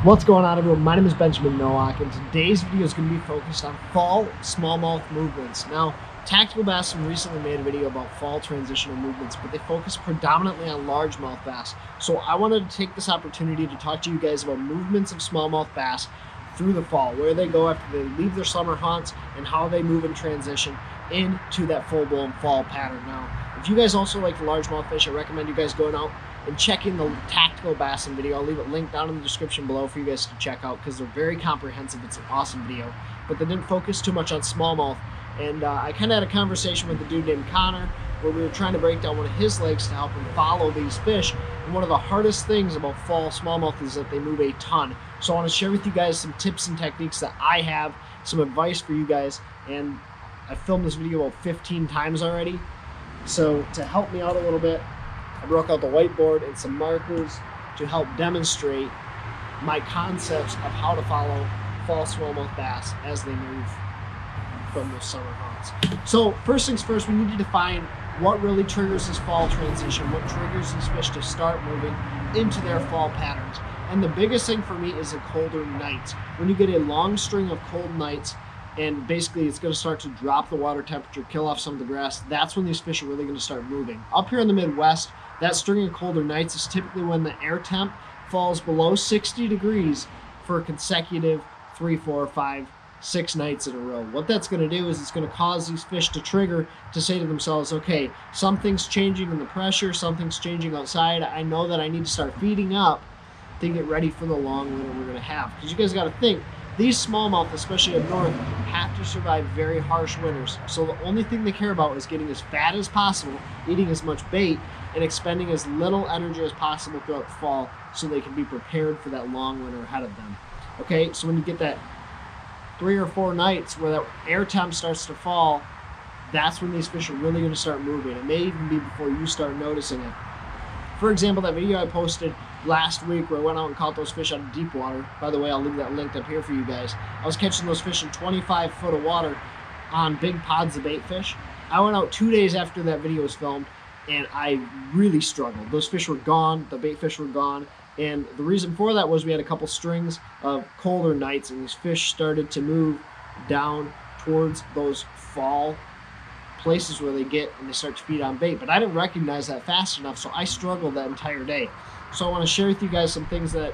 What's going on, everyone? My name is Benjamin Nowak, and today's video is going to be focused on fall smallmouth movements. Now, Tactical Bass recently made a video about fall transitional movements, but they focus predominantly on largemouth bass. So I wanted to take this opportunity to talk to you guys about movements of smallmouth bass through the fall, where they go after they leave their summer haunts, and how they move and transition into that full-blown fall pattern. Now, if you guys also like the largemouth fish, I recommend you guys going out and checking the Tactical Bassin video. I'll leave it linked down in the description below for you guys to check out because they're very comprehensive. It's an awesome video, but they didn't focus too much on smallmouth. And I kind of had a conversation with a dude named Connor where we were trying to break down one of his lakes to help him follow these fish. And one of the hardest things about fall smallmouth is that they move a ton. So I want to share with you guys some tips and techniques that I have, some advice for you guys. And I filmed this video about 15 times already. So to help me out a little bit, I broke out the whiteboard and some markers to help demonstrate my concepts of how to follow fall smallmouth bass as they move from those summer haunts. So first things first, we need to define what really triggers this fall transition, what triggers these fish to start moving into their fall patterns. And the biggest thing for me is the colder nights. When you get a long string of cold nights, and basically it's going to start to drop the water temperature, kill off some of the grass, that's when these fish are really going to start moving. Up here in the Midwest, that string of colder nights is typically when the air temp falls below 60 degrees for consecutive 3, 4, 5, 6 nights in a row. What that's going to do is it's going to cause these fish to trigger to say to themselves, okay, something's changing in the pressure, something's changing outside. I know that I need to start feeding up to get ready for the long winter we're going to have. Because you guys got to think, these smallmouth, especially up north, have to survive very harsh winters. So the only thing they care about is getting as fat as possible, eating as much bait, and expending as little energy as possible throughout the fall so they can be prepared for that long winter ahead of them. Okay, so when you get that 3 or 4 nights where that air temp starts to fall, that's when these fish are really going to start moving. It may even be before you start noticing it. For example, that video I posted last week where I went out and caught those fish out of deep water. By the way, I'll leave that linked up here for you guys. I was catching those fish in 25 foot of water on big pods of bait fish. I went out 2 days after that video was filmed, and I really struggled. Those fish were gone, the bait fish were gone, and the reason for that was we had a couple strings of colder nights, and these fish started to move down towards those fall places where they get and they start to feed on bait. But I didn't recognize that fast enough, so I struggled that entire day. So I want to share with you guys some things that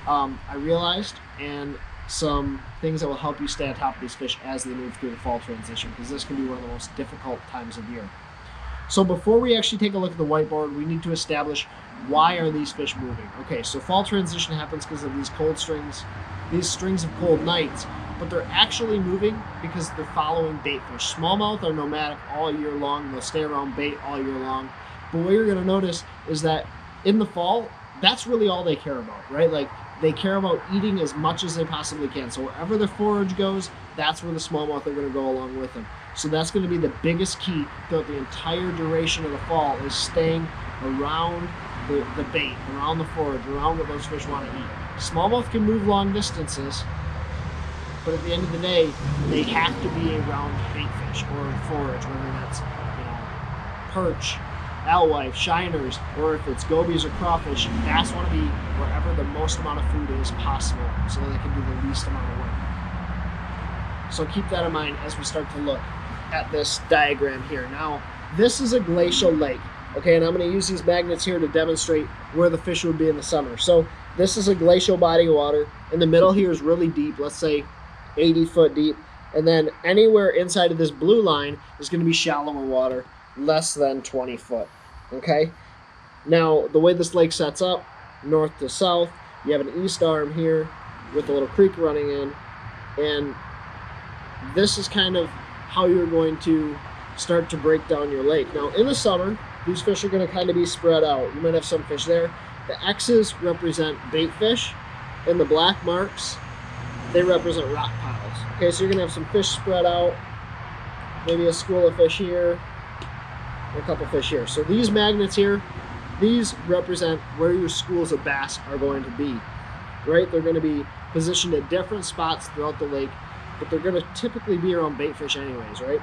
I realized and some things that will help you stay on top of these fish as they move through the fall transition, because this can be one of the most difficult times of year. So before we actually take a look at the whiteboard, we need to establish why are these fish moving. Okay, so fall transition happens because of these cold strings, these strings of cold nights, but they're actually moving because they're following bait fish. Smallmouth are nomadic all year long. They'll stay around bait all year long. But what you're going to notice is that in the fall, that's really all they care about, right? Like, they care about eating as much as they possibly can. So wherever the forage goes, that's where the smallmouth are going to go along with them. So that's going to be the biggest key throughout the entire duration of the fall, is staying around the bait, around the forage, around what those fish want to eat. Smallmouth can move long distances, but at the end of the day, they have to be around bait fish or forage, whether that's, perch, alewife, shiners, or if it's gobies or crawfish. Bass want to be wherever the most amount of food is possible so that they can do the least amount of work. So keep that in mind as we start to look at this diagram here. Now, this is a glacial lake, okay, and I'm going to use these magnets here to demonstrate where the fish would be in the summer. So this is a glacial body of water. In the middle here is really deep, let's say 80 foot deep, and then anywhere inside of this blue line is going to be shallower water, less than 20 foot, okay? Now, the way this lake sets up, north to south, you have an east arm here with a little creek running in, and this is kind of how you're going to start to break down your lake. Now, in the summer, these fish are going to kind of be spread out. You might have some fish there. The X's represent bait fish, and the black marks, they represent rock piles. Okay, so you're going to have some fish spread out, maybe a school of fish here, and a couple fish here. So these magnets here, these represent where your schools of bass are going to be, right? They're going to be positioned at different spots throughout the lake, but they're going to typically be around bait fish anyways, right?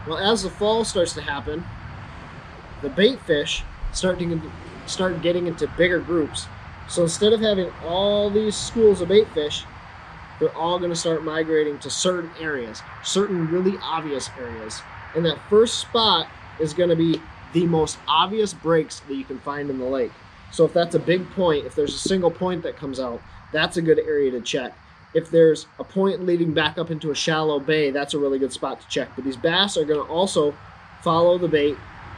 Well, as the fall starts to happen, the bait fish start getting into bigger groups, So instead of having all these schools of bait fish, they're all going to start migrating to certain areas, certain really obvious areas. And that first spot is going to be the most obvious breaks that you can find in the lake. So if that's a big point, if there's a single point that comes out, that's a good area to check. If there's a point leading back up into a shallow bay, that's a really good spot to check. But these bass are going to also follow the bait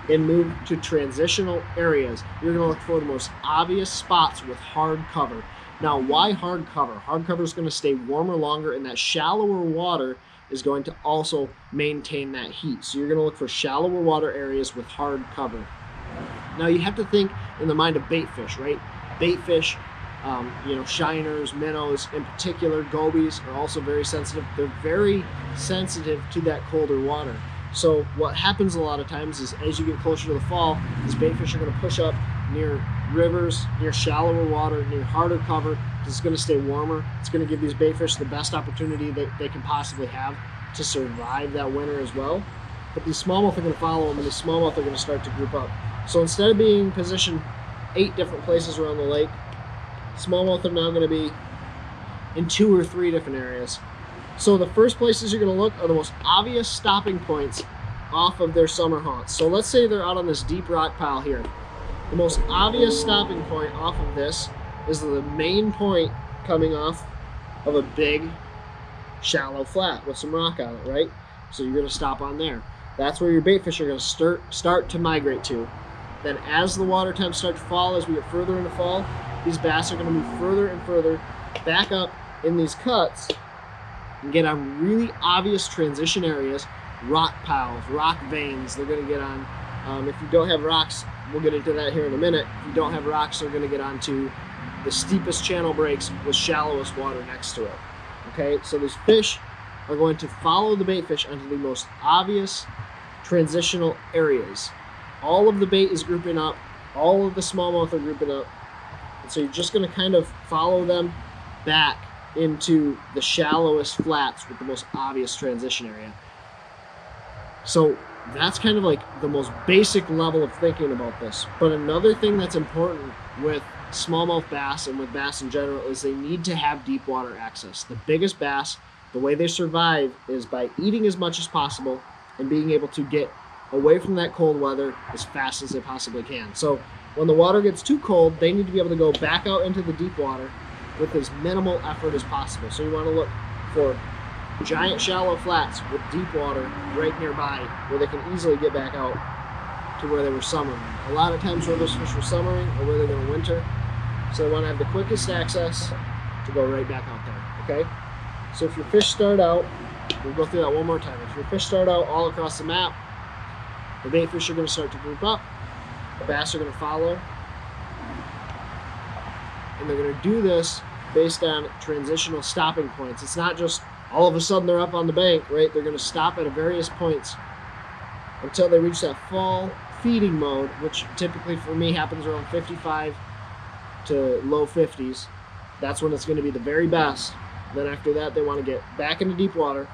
and move to transitional areas. You're going to look for the most obvious spots with hard cover. Now, why hard cover? Hard cover is going to stay warmer longer, and that shallower water is going to also maintain that heat. So you're going to look for shallower water areas with hard cover. Now, you have to think in the mind of bait fish, right? Bait fish, shiners, minnows, in particular, gobies are also very sensitive. They're very sensitive to that colder water. So what happens a lot of times is as you get closer to the fall, these bait fish are going to push up near rivers, near shallower water, near harder cover, because it's going to stay warmer. It's going to give these bait fish the best opportunity that they can possibly have to survive that winter as well. But these smallmouth are going to follow them, and these smallmouth are going to start to group up. So instead of being positioned 8 different places around the lake, smallmouth are now going to be in 2 or 3 different areas. So the first places you're going to look are the most obvious stopping points off of their summer haunts. So let's say they're out on this deep rock pile here. The most obvious stopping point off of this is the main point coming off of a big shallow flat with some rock on it, right? So you're going to stop on there. That's where your bait fish are going to start to migrate to. Then as the water temps start to fall, as we get further into fall, these bass are going to move further and further back up in these cuts and get on really obvious transition areas, rock piles, rock veins. They're going to get on, if you don't have rocks, we'll get into that here in a minute. If you don't have rocks, they're going to get onto the steepest channel breaks with shallowest water next to it. Okay, so these fish are going to follow the bait fish onto the most obvious transitional areas. All of the bait is grouping up, all of the smallmouth are grouping up, and so you're just going to kind of follow them back into the shallowest flats with the most obvious transition area. So that's kind of like the most basic level of thinking about this. But another thing that's important with smallmouth bass and with bass in general is they need to have deep water access. The biggest bass, the way they survive is by eating as much as possible and being able to get away from that cold weather as fast as they possibly can. So when the water gets too cold, they need to be able to go back out into the deep water with as minimal effort as possible. So you want to look for giant shallow flats with deep water right nearby where they can easily get back out to where they were summering. A lot of times where those fish were summering or where they're going to winter, so they want to have the quickest access to go right back out there, okay? So if your fish start out, we'll go through that one more time. If your fish start out all across the map, the bait fish are going to start to group up, the bass are going to follow, and they're going to do this based on transitional stopping points. It's not just all of a sudden they're up on the bank, right? They're going to stop at various points until they reach that fall feeding mode, which typically for me happens around 55 to low 50s. That's when it's going to be the very best. Then after that, they want to get back into deep water,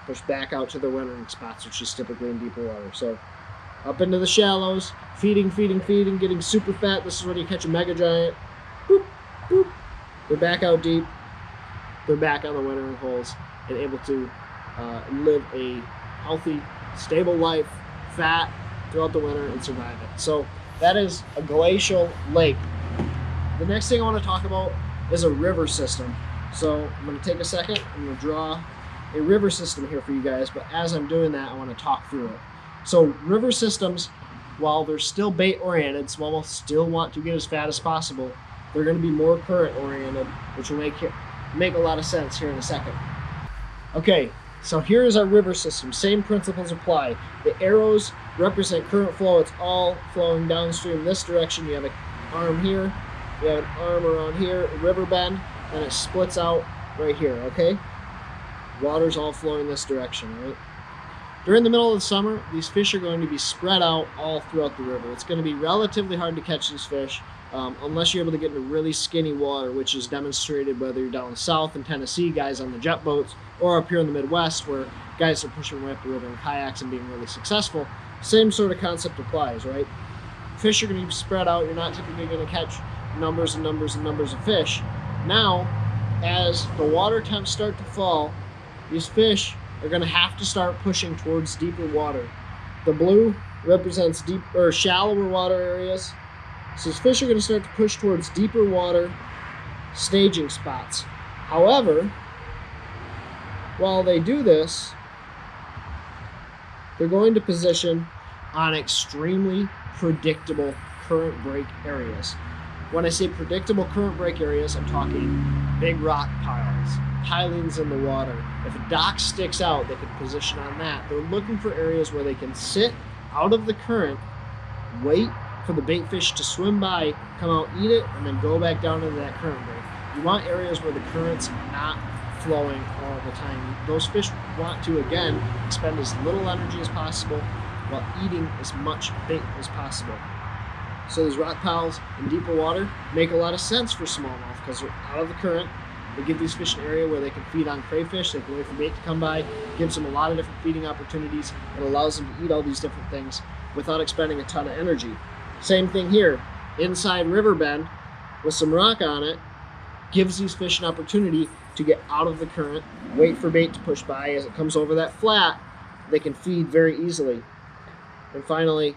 push back out to their wintering spots, which is typically in deeper water. So up into the shallows, feeding, getting super fat. This is when you catch a mega giant. Boop, boop. They're back out deep. They're back on the wintering holes and able to live a healthy, stable life, fat, throughout the winter and survive it. So that is a glacial lake. The next thing I want to talk about is a river system. So I'm going to take a second. I'm going to draw a river system here for you guys, but as I'm doing that, I want to talk through it. So river systems, while they're still bait oriented, smallmouth still want to get as fat as possible. They're going to be more current oriented, which will make a lot of sense here in a second. Okay, so here is our river system. Same principles apply. The arrows represent current flow. It's all flowing downstream this direction. You have an arm here, you have an arm around here, a river bend, and it splits out right here, okay? Water's all flowing this direction, right? During the middle of the summer, these fish are going to be spread out all throughout the river. It's going to be relatively hard to catch these fish unless you're able to get into really skinny water, which is demonstrated whether you're down south in Tennessee, guys on the jet boats, or up here in the Midwest where guys are pushing right up the river in kayaks and being really successful. Same sort of concept applies, right? Fish are going to be spread out. You're not typically going to catch numbers and numbers and numbers of fish. Now, as the water temps start to fall, these fish are going to have to start pushing towards deeper water. The blue represents deep or shallower water areas. So these fish are going to start to push towards deeper water staging spots. However, while they do this, they're going to position on extremely predictable current break areas. When I say predictable current break areas, I'm talking big rock piles, pilings in the water. If a dock sticks out, they can position on that. They're looking for areas where they can sit out of the current, wait for the bait fish to swim by, come out, eat it, and then go back down into that current break. You want areas where the current's not flowing all the time. Those fish want to, again, expend as little energy as possible while eating as much bait as possible. So these rock piles in deeper water make a lot of sense for smallmouth because they're out of the current. They give these fish an area where they can feed on crayfish, they can wait for bait to come by, gives them a lot of different feeding opportunities. It allows them to eat all these different things without expending a ton of energy. Same thing here, inside river bend with some rock on it, gives these fish an opportunity to get out of the current, wait for bait to push by. As it comes over that flat, they can feed very easily. And finally,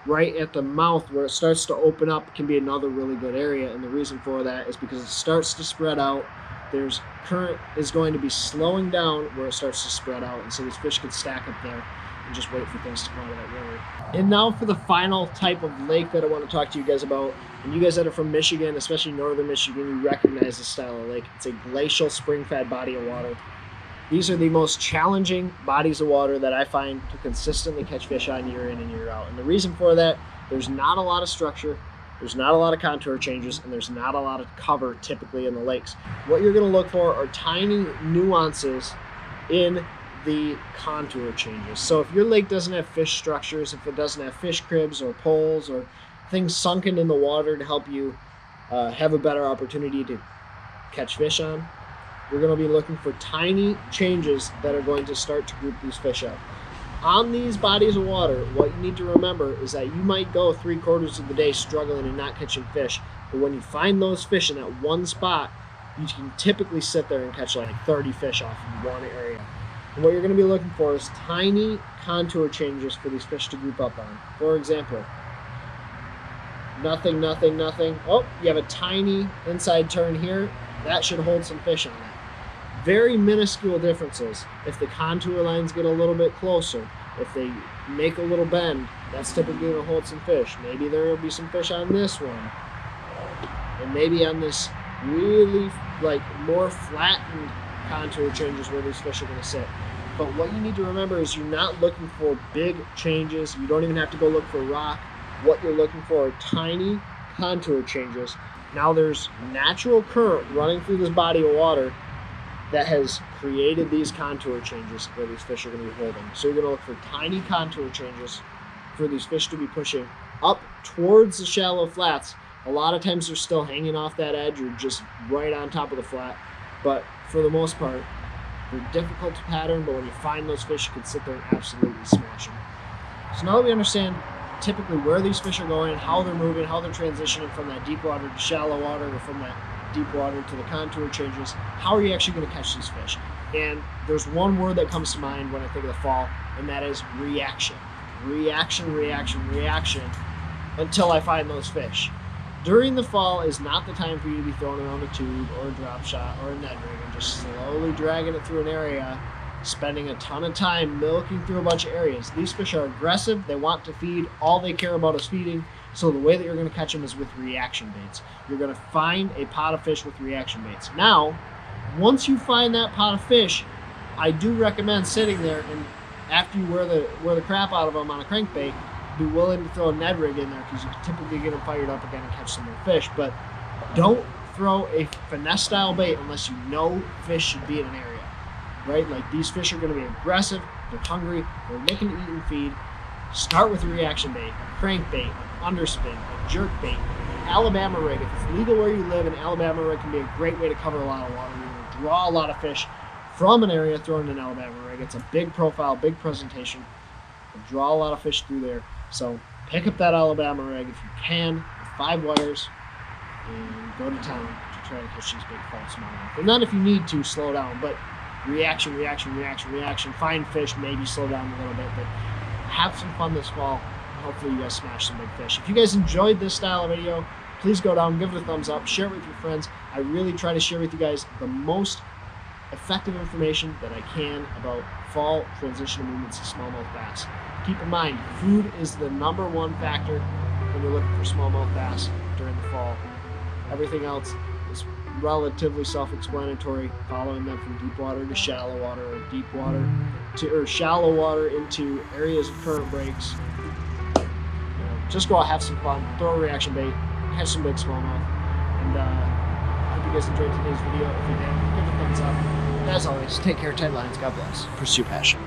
right at the mouth where it starts to open up can be another really good area, and the reason for that is because it starts to spread out. There's current is going to be slowing down where it starts to spread out, and so these fish can stack up there and just wait for things to come out of that river. And now for the final type of lake that I want to talk to you guys about. And you guys that are from Michigan, especially northern Michigan, you recognize this style of lake. It's a glacial spring-fed body of water. These are the most challenging bodies of water that I find to consistently catch fish on year in and year out. And the reason for that, there's not a lot of structure, there's not a lot of contour changes, and there's not a lot of cover typically in the lakes. What you're going to look for are tiny nuances in the contour changes. So if your lake doesn't have fish structures, if it doesn't have fish cribs or poles or things sunken in the water to help you have a better opportunity to catch fish on, you're going to be looking for tiny changes that are going to start to group these fish up. On these bodies of water, what you need to remember is that you might go 3/4 of the day struggling and not catching fish, but when you find those fish in that one spot, you can typically sit there and catch like 30 fish off in one area. And what you're going to be looking for is tiny contour changes for these fish to group up on. For example, nothing, nothing, nothing. Oh, you have a tiny inside turn here. That should hold some fish on it. Very minuscule differences. If the contour lines get a little bit closer, if they make a little bend, that's typically going to hold some fish. Maybe there will be some fish on this one. And maybe on this really like more flattened contour changes where these fish are going to sit. But what you need to remember is you're not looking for big changes. You don't even have to go look for rock. What you're looking for are tiny contour changes. Now there's natural current running through this body of water that has created these contour changes where these fish are going to be holding. So you're going to look for tiny contour changes for these fish to be pushing up towards the shallow flats. A lot of times they're still hanging off that edge or just right on top of the flat. But for the most part, they're difficult to pattern, but when you find those fish, you can sit there and absolutely smash them. So now that we understand typically where these fish are going, how they're moving, how they're transitioning from that deep water to shallow water or from that deep water to the contour changes, how are you actually going to catch these fish? And there's one word that comes to mind when I think of the fall, and that is reaction. Reaction, reaction, reaction until I find those fish. During the fall is not the time for you to be throwing around a tube or a drop shot or a Ned rig and just slowly dragging it through an area, spending a ton of time milking through a bunch of areas. These fish are aggressive. They want to feed. All they care about is feeding. So the way that you're going to catch them is with reaction baits. You're going to find a pot of fish with reaction baits. Now, once you find that pot of fish, I do recommend sitting there and after you wear the crap out of them on a crankbait, be willing to throw a Ned rig in there because you can typically get them fired up again and catch some more fish. But don't throw a finesse style bait unless you know fish should be in an area, right? Like these fish are going to be aggressive, they're hungry, they're looking to eat and feed. Start with a reaction bait, a crankbait, an underspin, a jerk bait, an Alabama rig. If it's legal where you live, an Alabama rig can be a great way to cover a lot of water. You're going to draw a lot of fish from an area thrown in an Alabama rig. It's a big profile, big presentation. You'll draw a lot of fish through there. So pick up that Alabama rig if you can, with 5 wires, and go to town to try to catch these big fall smallmouth. And then if you need to, slow down, but reaction, find fish, maybe slow down a little bit, but have some fun this fall. Hopefully you guys smash some big fish. If you guys enjoyed this style of video, please go down, give it a thumbs up, share it with your friends. I really try to share with you guys the most effective information that I can about fall transitional movements of smallmouth bass. Keep in mind, food is the #1 factor when you're looking for smallmouth bass during the fall. Everything else is relatively self-explanatory, following them from deep water to shallow water, or deep water to shallow water into areas of current breaks. Just go out, have some fun, throw a reaction bait, catch some big smallmouth, and I hope you guys enjoyed today's video. If you did, give it a thumbs up. And as always, take care, tight lines, God bless, pursue passion.